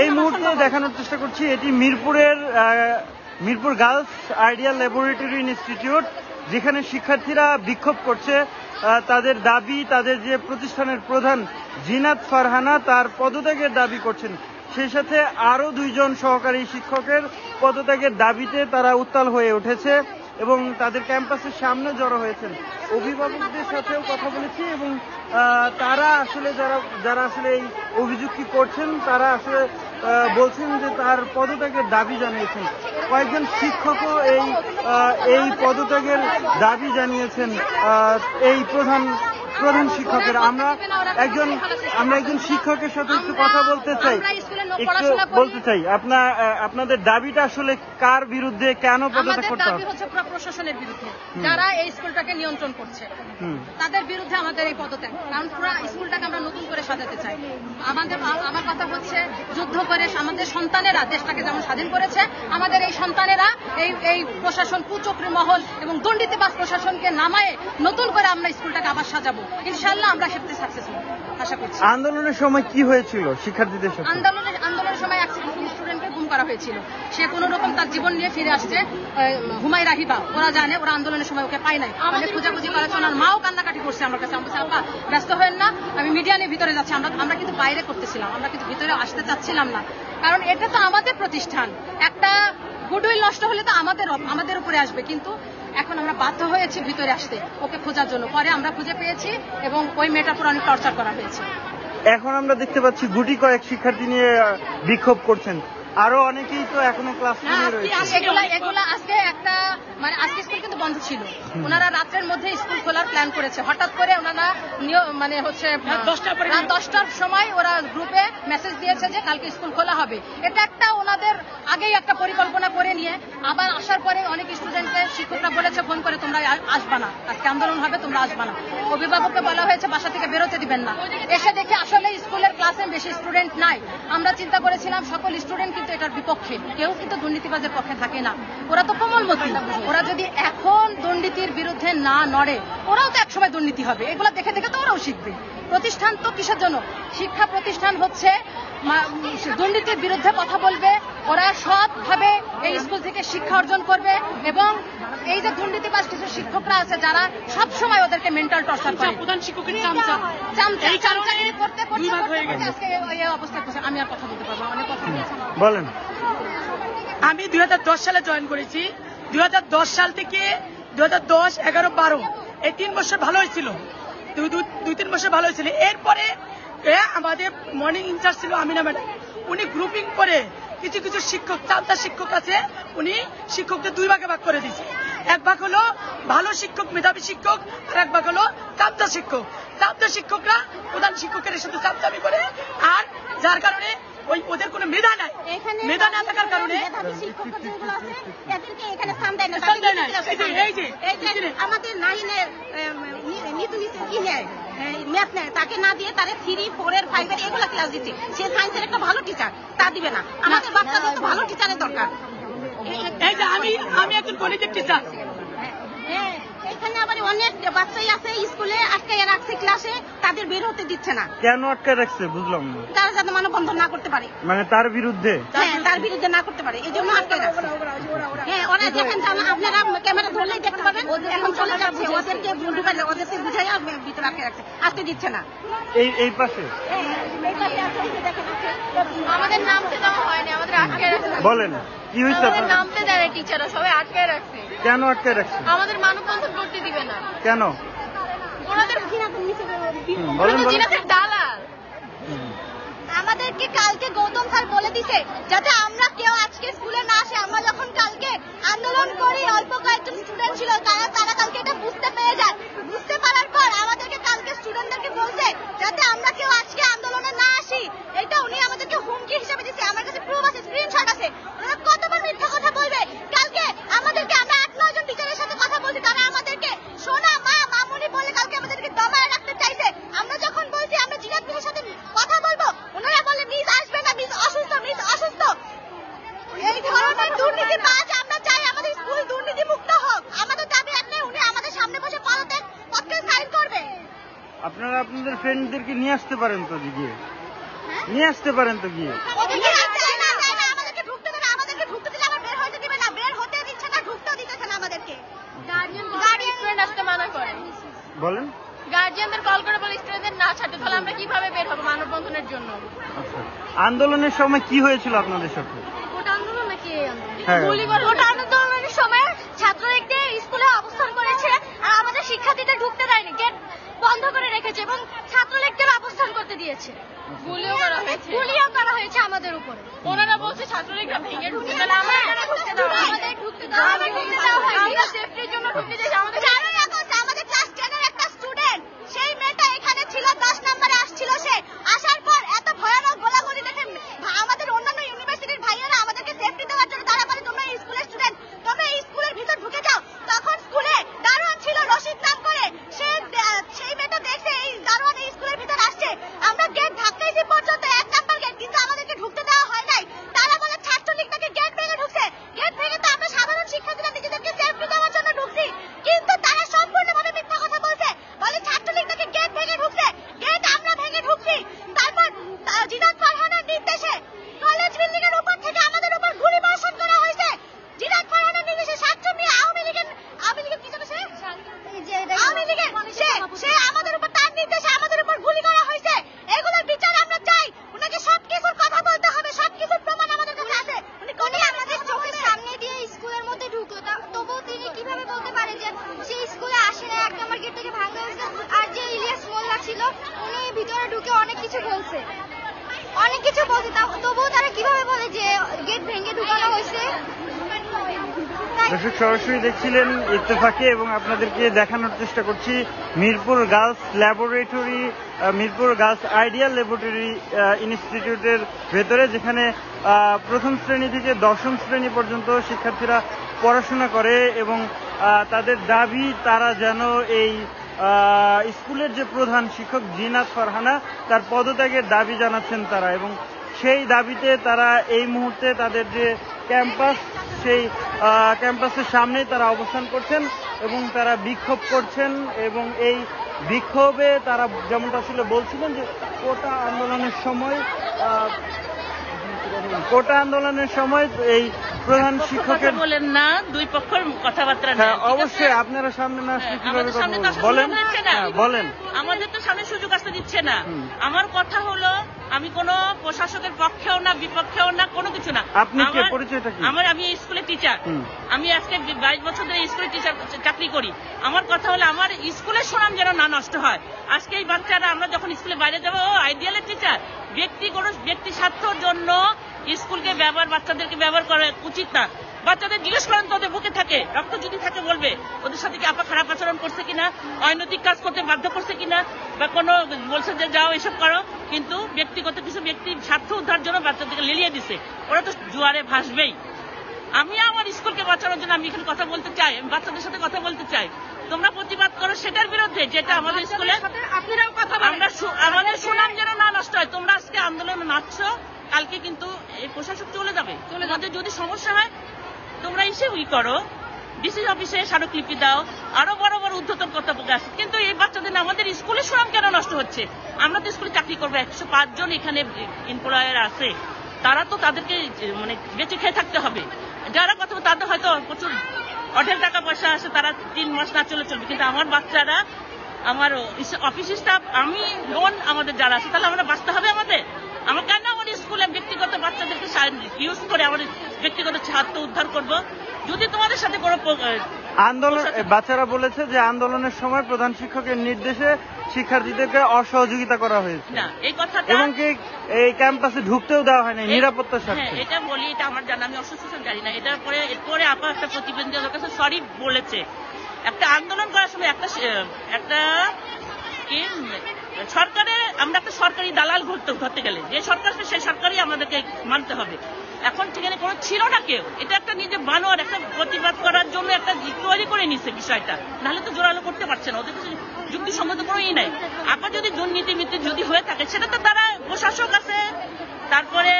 এই মুহূর্তে দেখানোর চেষ্টা করছি এটি Mirpur girls ideal laboratory institute, যেখানে শিক্ষার্থীরা বিক্ষোভ করছে। তাদের দাবি, তাদের যে প্রতিষ্ঠানের প্রধান জিনাত ফারহানা তার পদত্যাগের দাবি করছেন। সেই সাথে আরও 2 জন সহকারী শিক্ষকের পদত্যাগের দাবিতে তারা উত্তাল হয়ে উঠেছে এবং তাদের ক্যাম্পাসের সামনে জড়ো হয়েছেন। অভিভাবকদের সাথেও কথা বলেছি এবং তারা আসলে যারা আসলে এই অভিযোগটি করছেন তারা আসলে বলছেন যে তার পদত্যাগের দাবি জানিয়েছেন। কয়েকজন শিক্ষকও এই পদত্যাগের দাবি জানিয়েছেন। এই প্রধান শিক্ষকের আমরা একজন শিক্ষকের সাথে একটু কথা বলতে চাই। আপনাদের দাবিটা আসলে কার বিরুদ্ধে, কেন পদত্যাগ করতে হবে? প্রশাসনের বিরুদ্ধে, যারা এই স্কুলটাকে নিয়ন্ত্রণ করছে তাদের বিরুদ্ধে আমাদের এই পদত্যাগ। কারণ পুরো স্কুলটাকে আমরা নতুন করে সাজাতে চাই। আমার কথা হচ্ছে, যুদ্ধ করে আমাদের সন্তানেরা দেশটাকে যেমন স্বাধীন করেছে, আমাদের এই সন্তানেরা এই প্রশাসন, কুচক্রী মহল এবং দুর্নীতিবাজ প্রশাসনকে নামায়ে নতুন করে আমরা স্কুলটাকে আবার সাজাবো। ইনশাআল্লাহ আমরা সেটাতে সাকসেসফুল আশা করছি। আন্দোলনের সময় কি হয়েছিল শিক্ষার্থীদের সাথে? আন্দোলনের সময় এক স্টুডেন্টকে গুম করা হয়েছিল। সে কোন রকম তার জীবন নিয়ে ফিরে আসছে। হুমায়রা হিবা, ওরা জানে, ওরা আন্দোলনের সময় ওকে পায় নাই। আমাদের খোঁজাখুঁজি করার জন্য মাও কান্নাকাটি করছে আমার কাছে। আমরা আপা ব্যস্ত হয়েন না, আমি মিডিয়া নিয়ে ভিতরে যাচ্ছি। আমরা কিন্তু বাইরে করতেছিলাম, আমরা কিন্তু ভিতরে আসতে চাচ্ছিলাম না। কারণ এটা তো আমাদের প্রতিষ্ঠান, একটা গুডউইল নষ্ট হলে তো আমাদের উপরে আসবে। কিন্তু এখন আমরা বাধ্য হয়েছি ভিতরে আসতে ওকে খোঁজার জন্য। পরে আমরা খুঁজে পেয়েছি এবং ওই মেয়েটার পুরো অনেক টর্চার করা হয়েছে। এখন আমরা দেখতে পাচ্ছি গুটি কয়েক শিক্ষার্থী নিয়ে বিক্ষোভ করছেন, আরো অনেকেই তো এখনো ক্লাসরুমে রয়েছে। এগুলা আজকে আজকে স্কুল কিন্তু বন্ধ ছিল। ওনারা রাতের মধ্যে স্কুল খোলার প্ল্যান করেছে। হঠাৎ করে ওনারা রাত 10টার সময় ওরা গ্রুপে মেসেজ দিয়েছে যে কালকে স্কুল খোলা হবে। এটা একটা ওনাদের আগেই একটা পরিকল্পনা করে নিয়ে আবার আসার পরে অনেক স্টুডেন্টকে শিক্ষকরা বলেছে ফোন করে, তোমরা আসবা না, আজকে আন্দোলন হবে, তোমরা আসবা না। অভিভাবককে বলা হয়েছে বাসা থেকে বেরোতে দিবেন না। এসে দেখে আসলে স্কুলের ক্লাসে বেশি স্টুডেন্ট নাই। আমরা চিন্তা করেছিলাম সকল স্টুডেন্ট কিন্তু এটার বিপক্ষে, কেউ কিন্তু দুর্নীতিবাজের পক্ষে থাকে না। ওরা তো কোমলমতি, ওরা যদি এখন দুর্নীতির বিরুদ্ধে না নড়ে, ওরাও তো একসময় দুর্নীতি হবে। এগুলো দেখে দেখে তো ওরাও শিখবে। প্রতিষ্ঠান তো কিসের জন্য? শিক্ষা প্রতিষ্ঠান হচ্ছে দুর্নীতির বিরুদ্ধে কথা বলবে, ওরা সৎভাবে এই স্কুল থেকে শিক্ষা অর্জন করবে এবং এই যে দুর্নীতিবাজ কিছু শিক্ষকরা আছে যারা সব সময় ওদেরকে মেন্টাল টর্চার করে, প্রধান শিক্ষকের চামচাগিরি করতে আজকে এই অবস্থায় পৌঁছে। আমি আর কথা বলতে পারবো, অনেক কথা বলেন। আমি 2010 সালে জয়েন করেছি। 2010 সাল থেকে 2010, 11, 12 এই 3 বছর ভালো হয়েছিল, 2-3 বছর ভালো হয়েছিল। এরপরে আমাদের মর্নিং ইনচার্জ ছিল আমিনা ম্যাডাম, উনি গ্রুপিং করে কিছু শিক্ষক, চামচা শিক্ষক আছে, উনি শিক্ষকদের 2 ভাগে ভাগ করে দিয়েছে। এক ভাগ হলো ভালো শিক্ষক, মেধাবী শিক্ষক, আর এক ভাগ হলো চামচা শিক্ষক। চামচা শিক্ষকরা প্রধান শিক্ষকের সাথে চামচামি করে, আর যার কারণে ওদের কোনো মেধা নাই। মেধা না থাকার কারণে আমাদের নাইনের ম্যাথ নেয়, তাকে না দিয়ে তারা 3, 4, 5 এগুলা ক্লাস দিচ্ছে। সে সায়েন্সের একটা ভালো টিচার, তা দিবে না। আমাদের বাচ্চাদের তো ভালো টিচারের দরকার। এই যে আমি একজন গণিতের টিচার, এখানে আবার অনেক বাচ্চাই আছে স্কুলে আটকায় রাখছে ক্লাসে, তাদের বের হতে দিচ্ছে না। কেন আটকায় রাখছে বুঝলাম না। তারা যাতে মানববন্ধন না করতে পারে, মানে তার বিরুদ্ধে না করতে পারে, এই জন্য আটকায় রাখছে। হ্যাঁ, ওরা দেখেন, আপনারা ক্যামেরা ধরলেই দেখতে পাবেন, এখন চলে যাচ্ছে। ওদেরকে বুঝাই ভিতরে আটকে রাখছে, আসতে দিচ্ছে না। এই পাশে আমাদের নামতে দেওয়া হয়নি, আমাদের আটকে রাখছে। বলেন কি হয়েছে? নামতে দেয় না টিচাররা, সবাই আটকে রাখছে। কেন আটকে রাখছে? আমাদের মানববন্ধন করতে দিবে না। কেন? ওনাদের দালাল। আমাদেরকে কালকে গৌতম স্যার বলে দিছে যাতে আমরা কেউ আজকে স্কুলে না আসে। আমরা যখন কালকে আন্দোলন করি, অল্প কয়েকজন স্টুডেন্ট ছিল, তারা কালকে এটা বুঝতে পেরে যায়। বুঝতে পারার পর আমাদেরকে কালকে স্টুডেন্টদেরকে বলছে যাতে আমরা কেউ আজকে আন্দোলনে না আসি। এটা উনি আমাদেরকে হুমকি হিসেবে দিচ্ছে। আমার কাছে প্রুফ আছে, স্ক্রিনশট আছে। ওরা কতবার মিথ্যা কথা বলবে। কালকে আমাদেরকে, আমরা 8-9 জন টিচারের সাথে কথা বলছি, তারা আমাদেরকে সোনা মা মামুনি বলে কালকে আমাদেরকে দমায় রাখতে চাইছে। আমরা যখন বলছি আমরা জিনাত মিসের সাথে কথা বলবো, ওনারা বলে মিস আসবে না, মিস অসুস্থ। এই ধরনের দুর্নীতিবাজ আমরা চাই আমাদের স্কুল দুর্নীতি মুক্ত হোক। আমাদের দাবি একটাই, উনি আমাদের সামনে বসে পদকে সাইন করবে। আপনারা আপনাদের ফ্রেন্ডদেরকে নিয়ে আসতে পারেন তো গিয়ে, নিয়ে আসতে পারেন তো গিয়ে। বলেন। গার্জিয়ানদের কল করে বলে স্টুডেন্টদের না ছাড়তে, তাহলে আমরা কিভাবে বের হবো মানববন্ধনের জন্য? আচ্ছা, আন্দোলনের সময় কি হয়েছিল আপনাদের সাথে? ওটা আন্দোলন নাকি এই আন্দোলন? হ্যাঁ। ওটা আন্দোলনের সময় ছাত্রলীগদের স্কুলে অবস্থান করেছে আর আমাদের শিক্ষার্থীদের ঢুকতে দেয়নি, গেট বন্ধ করে রেখেছে এবং ছাত্রলীগদের অবস্থান করতে দিয়েছে। গুলিও করা হয়েছে আমাদের উপরে। ওনারা বলছে ছাত্রলীগরা ভেঙে ঢুকতে দেয়, আমাদের ঢুকতে দাও, আমাদের ঢুকতে দাও, আমরা সেফটির জন্য ঢুকতে দিয়েছি। আমাদের আমাদের ক্লাস 10 এর একটা স্টুডেন্ট, সেই মেয়েটা এখানে ছিল, 10 নম্বরে আসছিল, সে আসার পর এত ভয়ানক গোলাগুলি দেখে আমাদের অন্যান্য ইউনিভার্সিটির ভাইয়েরা আমাদেরকে সেফটি দেওয়ার জন্য তারা বলে তোমরা স্কুলের স্টুডেন্ট, তোমরা এই স্কুলের ভিতর ঢুকে যাও। তখন স্কুলে দারোয়ান ছিল রশিদ নাম করে, সেই মেয়েটা দেখছে এই দারোয়ান এই স্কুলের ভিতর আসছে, আমরা গেট ধাক্কাইছি পর্যন্ত, 1 নাম্বার গেট, কিন্তু আমাদেরকে ঢুকতে দেওয়া হয় নাই। তারা বলে ছাত্রলীগ নাকি গেট ভেঙে ঢুকছে, গেট ভেঙে তো আমরা সাধারণ শিক্ষার্থীরা নিজেদেরকে সেফটি দেওয়ার জন্য ঢুকছি, কিন্তু তারা সম্পূর্ণভাবে মিথ্যা কথা বলছে, বলে ছাত্রলীগ নাকি গেট ভেঙে ঢুকছে, গেট আমরা ভেঙে ঢুকছি। তারপর জিনাত ফারহানার নির্দেশে কলেজ বিল্ডিং এর উপর থেকে আমাদের উপর গুলি বর্ষণ করা হয়েছে। জিনাত ফারহানার নির্দেশে ছাত্রলী আওয়ামী লীগের কি জানো আওয়ামী লীগের সে আমাদের উপর, তার নির্দেশে আমাদের উপর গুলি করা হয়েছে। এগুলোর বিচার আমরা চাই, উনাকে সবকিছুর কথা বলতে হবে, সবকিছুর প্রমাণ আমাদের কাছে আছে। উনি আমাদের চোখের সামনে দিয়ে স্কুলের মধ্যে ঢুকলো, তবুও তিনি কিভাবে বলতে পারে যে সেই স্কুলে আসে না, 1 নম্বর গেট থেকে ভাঙা হয়েছে? আর যে ইলিয়াস মোল্লা ছিল উনি ভিতরে ঢুকে অনেক কিছু বলছে, তবুও তারা কিভাবে বলে যে গেট ভেঙে ঢুকানো হয়েছে? দর্শক, সরাসরি দেখছিলেন ইত্তেফাকে এবং আপনাদেরকে দেখানোর চেষ্টা করছি Mirpur girls laboratory, Mirpur girls ideal laboratory ইনস্টিটিউটের ভেতরে, যেখানে প্রথম শ্রেণী থেকে 10ম শ্রেণী পর্যন্ত শিক্ষার্থীরা পড়াশোনা করে এবং তাদের দাবি তারা যেন এই স্কুলের যে প্রধান শিক্ষক জিনাত ফারহানা তার পদত্যাগের দাবি জানাচ্ছেন তারা, এবং সেই দাবিতে তারা এই মুহূর্তে তাদের যে ক্যাম্পাস, সেই ক্যাম্পাসের সামনেই তারা অবস্থান করছেন এবং তারা বিক্ষোভ করছেন। এবং এই বিক্ষোভে তারা যেমনটা আসলে বলছিলেন যে কোটা আন্দোলনের সময় এই প্রধান শিক্ষকের বলেন না, দুই পক্ষের কথাবার্তা। হ্যাঁ, অবশ্যই আপনারা সামনে না আসলে কিভাবে কথা বলেন? বলেন। আমাদের তো সামনে সুযোগ আসতে দিচ্ছে না। আমার কথা হলো, আমি কোনো প্রশাসকের পক্ষেও না, বিপক্ষেও না, কোনো কিছু না। আপনি কে, পরিচয়টা কি? আমি স্কুলের টিচার, আমি আজকে 22 বছর ধরে স্কুলের টিচার চাকরি করি। আমার কথা হলো, আমার স্কুলের সুনাম যেন না নষ্ট হয়। আজকে এই বাচ্চারা, আমরা যখন স্কুলে বাইরে যাবো, আইডিয়ালের টিচার, ব্যক্তি স্বার্থের জন্য স্কুলকে বাচ্চাদেরকে ব্যবহার করা উচিত না। বাচ্চাদের জিজ্ঞেস করেন তো, ওদের বুকে থাকে রক্ত যদি থাকে বলবে ওদের সাথে কি আপা খারাপ আচরণ করছে কিনা, অনৈতিক কাজ করতে বাধ্য করছে কিনা, বা কোনো বলছে যে যাও এসব করো, কিন্তু ব্যক্তিগত কিছু ব্যক্তি স্বার্থ উদ্ধার জন্য বাচ্চাদেরকে লেলিয়ে দিছে, ওরা তো জোয়ারে ভাসবেই। আমি আমার স্কুলকে বাঁচানোর জন্য আমি এখানে কথা বলতে চাই, আমি বাচ্চাদের সাথে কথা বলতে চাই। তোমরা প্রতিবাদ করো সেটার বিরুদ্ধে, যেটা আমাদের স্কুলে আমাদের সুনাম যেন না নষ্ট হয়। তোমরা আজকে আন্দোলনে নাচছো, কালকে কিন্তু এই প্রশাসক চলে যাবে, যদি সমস্যা হয় তোমরা এসে করো, ডিসি অফিসে স্মারকলিপি দাও, আরো বড় বড় উদ্ধতন কথা প্রকাশ। কিন্তু এই বাচ্চাদের আমাদের স্কুলের সুনাম কেন নষ্ট হচ্ছে? আমরা তো স্কুলে চাকরি করবো, 105 জন এখানে এমপ্লয়ার আছে, তারা তো তাদেরকে মানে বেঁচে খেয়ে থাকতে হবে। যারা কথা তাদের হয়তো প্রচুর অঢেল টাকা পয়সা আছে, তারা 3 মাস না চলবে, কিন্তু আমার বাচ্চারা, আমার অফিস স্টাফ, আমি লোন, আমাদের যারা আছে, তাহলে আমরা বাঁচতে হবে আমাদের। আমার কেন আমার স্কুলে ব্যক্তিগত বাচ্চাদেরকে ইউজ করে আমাদের ব্যক্তিগত ছাত্র উদ্ধার করব? যদি তোমাদের সাথে কোনো আন্দোলন, বাচ্চারা বলেছে যে আন্দোলনের সময় প্রধান শিক্ষকের নির্দেশে শিক্ষার্থীদেরকে অসহযোগিতা করা হয়েছে না, এই কথাটা, এবং কি এই ক্যাম্পাসে ঢুকতেও দেওয়া হয়নি নিরাপত্তার স্বার্থে। এটা বলি, এটা আমার জানা, আমি অসুস্থ জানি না। এরপরে আপা একটা প্রতিবেদনের কাছে সরি বলেছে। একটা আন্দোলন করার সময় একটা কি সরকারের, আমরা একটা সরকারি দালাল ধরতে গেলে যে সরকার সেই সরকারই আমাদেরকে মানতে হবে। এখন সেখানে কোনো ছিল না কেউ, এটা একটা নিজে বানোয়ার একটা প্রতিবাদ করার জন্য একটা তৈরি করে নিচ্ছে বিষয়টা, নাহলে তো জোরালো করতে পারছে না, ওদের কিছু যুক্তিসঙ্গত কোনো ই নাই। আবার যদি দুর্নীতি যদি হয়ে থাকে, সেটা তো তারা প্রশাসক আছে, তারপরে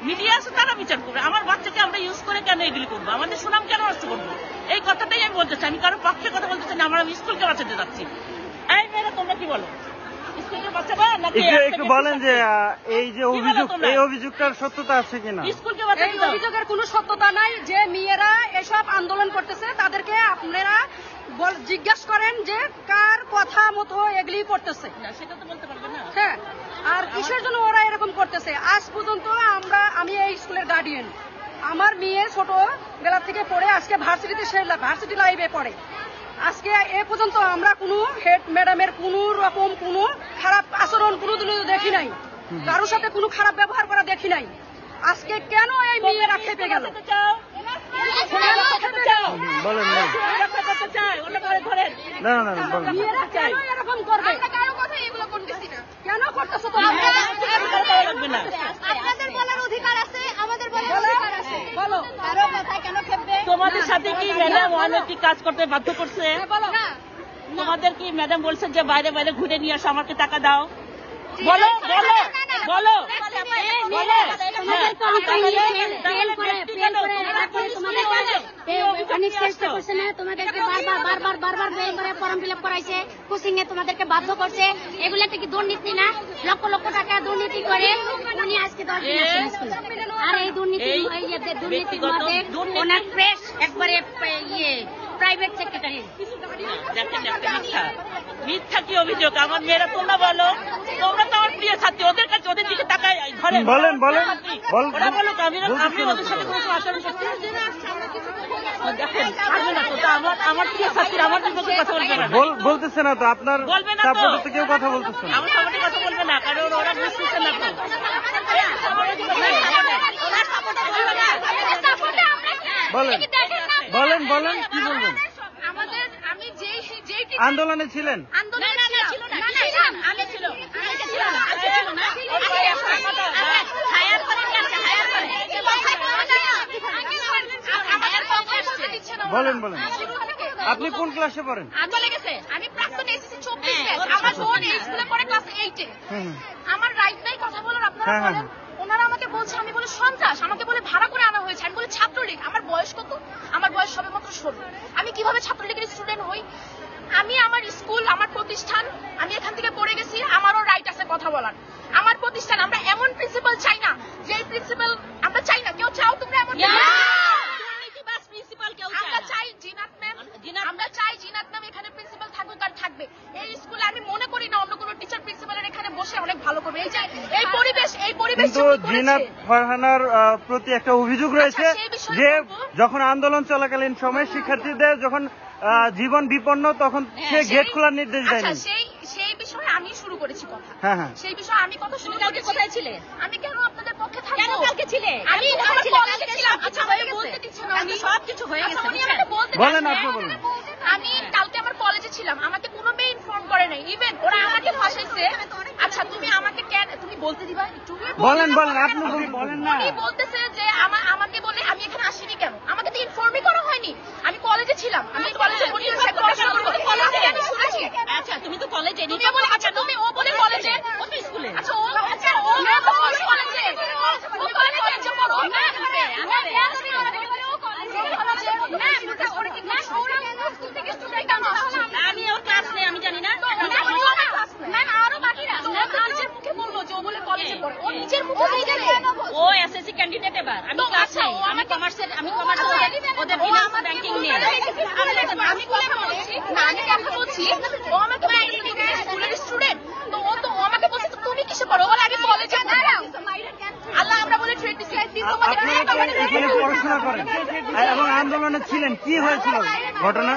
মিডিয়া আছে, তারা বিচার করবে। আমার বাচ্চাকে আমরা ইউজ করে কেন এগুলি করবো? আমাদের সুনাম কেন নষ্ট করবো? এই কথাটাই আমি বলতে চাই। আমি কারোর পক্ষে কথা বলতে চাই না, আমরা স্কুলকে বাঁচাতে যাচ্ছি। এই মেয়েরা তোমরা কি বলো? স্কুলকে বাঁচাবা নাকি? একটু বলেন যে এই যে অভিযোগ, এই অভিযোগটার সত্যতা আছে কিনা? স্কুলকে বাঁচাতে এই অভিযোগের কোনো সত্যতা নাই। যে মেয়েরা এসব আন্দোলন করতেছে তাদেরকে আপনারা জিজ্ঞাসা করেন যে কার কথা মতো এগুলি করতেছে, না, সেটা তো বলতে পারবে না। হ্যাঁ। আর কিসের জন্য ওরা এরকম করতেছে? আজ পর্যন্ত আমি এই স্কুলের গার্ডিয়ান, আমার মেয়ে ছোট বেলা থেকে পড়ে আজকে ভার্সিটি লাইফে পড়ে। আজকে এ পর্যন্ত আমরা কোনো হেড ম্যাডামের কোনো রকম কোনো খারাপ আচরণ কোনোদিনও দেখি নাই, কারোর সাথে কোনো খারাপ ব্যবহার করা দেখি নাই। আজকে কেন এই মেয়েরা খেপে গেল? বলেন না, না না না বলেন। মেয়েরা কেন এরকম করবে? কেন করতেছো তোমরা? আপনাদের বলার অধিকার আছে, আমাদের বলার অধিকার আছে। বলো, কারো কথায় কেন খেপবে? তোমাদের সাথে কি ম্যাডাম অনৈতিক কাজ করতে বাধ্য করছে? বলো। তোমাদের কি ম্যাডাম বলছে যে বাইরে বাইরে ঘুরে নিয়ে আসো, আমাকে টাকা দাও? বলো বলো বলো বলো। তোমাদেরকে বারবার বের করে ফর্ম ফিল আপ করাইছে, কোচিং এ তোমাদেরকে বাধ্য করছে। এগুলাতে কি দুর্নীতি না? লক্ষ লক্ষ টাকা দুর্নীতি করে উনি আজকে 10 দিন আসছেন স্কুলে। আর এই দুর্নীতির মধ্যে ওনার প্রেস একবারে প্রাইভেট সেক্রেটারি। দেখেন একটা মিথ্যা কি অভিযোগ? আমার মেয়েরা, তোমরা বলো, তোমরা তো আমার প্রিয় ছাত্রী, ওদের কাছে ওদের দিকে টাকা ধরেন। বলেন বলেন ওরা বলো আমি ওদের সাথে কোনো আচরণ করতে দেখেন পারবে না তো। তা আমার প্রিয় ছাত্রী আমার বিপক্ষে কথা বলবে না, বলতেছে না তো, আপনার বলবে না তো। সাপোর্টে তো কেউ কথা বলতেছে না। আমার সামনে কথা বলবে না, কারণ ওরা বুঝতেছে না তো। বলেন বলেন বলেন, কি বলবেন? আমি যেই আন্দোলনে ছিলেন? বলেন বলেন, আপনি কোন ক্লাসে পড়েন? আমি প্রাক্তন এসএসসি 24 ব্যাচ, আমার বোন এই স্কুলে পড়ে ক্লাস 8 এ। আমার রাইট নাই কথা বলার, আপনারা হ্যাঁ, হ্যাঁ, বলেন। ওনারা আমাকে বলছে, আমি বলে সন্ত্রাস, আমাকে বলে ভাড়া করে আনা হয়েছে, আমি বলে ছাত্রলীগ। আমার বয়স কত? আমার বয়স সবেমাত্র 16। আমি কিভাবে ছাত্রলীগের স্টুডেন্ট হই? আমি আমার স্কুল, আমার প্রতিষ্ঠান, আমি এখান থেকে পড়ে গেছি, আমারও রাইট আছে কথা বলার। আমার প্রতিষ্ঠান, আমরা এমন প্রিন্সিপাল চাই না, যে প্রিন্সিপাল আমরা চাই না। কেউ চাও তোমরা এমন প্রিন্সিপাল? কেউ আমরা চাই জিনাত ম্যাম, আমরা চাই জিনাত ম্যাম এখানে প্রিন্সিপাল থাকুক আর থাকবে। এই স্কুলে আমি মনে করি না অন্য কোনো টিচার প্রিন্সিপালের এখানে বসে অনেক ভালো করবে। এই যে এই পরিবেশ কিন্তু জিনাত ফারহানার প্রতি একটা অভিযোগ রয়েছে যে যখন আন্দোলন চলাকালীন সময় শিক্ষার্থীদের যখন জীবন বিপন্ন, তখন সে গেট খোলার নির্দেশ দেয়নি। সেই বিষয়ে আমি শুরু করেছি কথা। হ্যাঁ হ্যাঁ, সেই বিষয়ে আমি কথা শুরু করেছি। কোথায় ছিলে? আমি কেন আপনাদের পক্ষে থাকবো? কেন কালকে ছিলে? আমি কোথায় ছিলাম? কলেজে ছিলাম। আচ্ছা আমাকে বলতে দিচ্ছেন না, আমি সবকিছু হয়ে গেছে, উনি আমাকে বলতে বলেন, দিচ্ছেন। আপনি বলেন। আমি কালকে আমার কলেজে ছিলাম, আমাকে কোনো মেয়ে ইনফর্ম করে নাই। ইভেন ওরা আমাকে ফাঁসাইছে। আচ্ছা তুমি আমাকে কেন তুমি বলতে দিবা একটু? বলেন বলেন, আপনি বলেন না। উনি বলতেছে যে আমাকে বলে আমি এখানে আসিনি কেন? আমাকে তো ইনফর্মই করা হয়নি। আমি কলেজে ছিলাম, আমি কলেজে বসে পড়াশোনা করব। কলেজে কেন শুনেছি? আচ্ছা, তুমি তো কলেজে তুমি বলে, আচ্ছা তুমি ও বলে কলেজে, ও তো স্কুলে। আচ্ছা ও তো বলে কলেজে, ও কলেজে পড়ো। আমি ওর ক্লাস নেই, আমি জানি না। ও এসএসসি ক্যান্ডিডেট এবার, আমি ক্লাস নেই, আমি কমার্সের ওদের ফিনান্স ব্যাংকিং নিয়ে। আমি কথা বলছি না, আমি কথা বলছি। ও আমাকে স্কুলের স্টুডেন্ট, তো ও আমাকে বলছে তুমি কিসে পড়ো? বলে আমি কলেজে পড়ি। আল্লাহ আমরা বলে ট্রেড দিছি। আপনারা কি এখানে পড়াশোনা করেন এবং আন্দোলনে ছিলেন? কি হয়েছিল ঘটনা?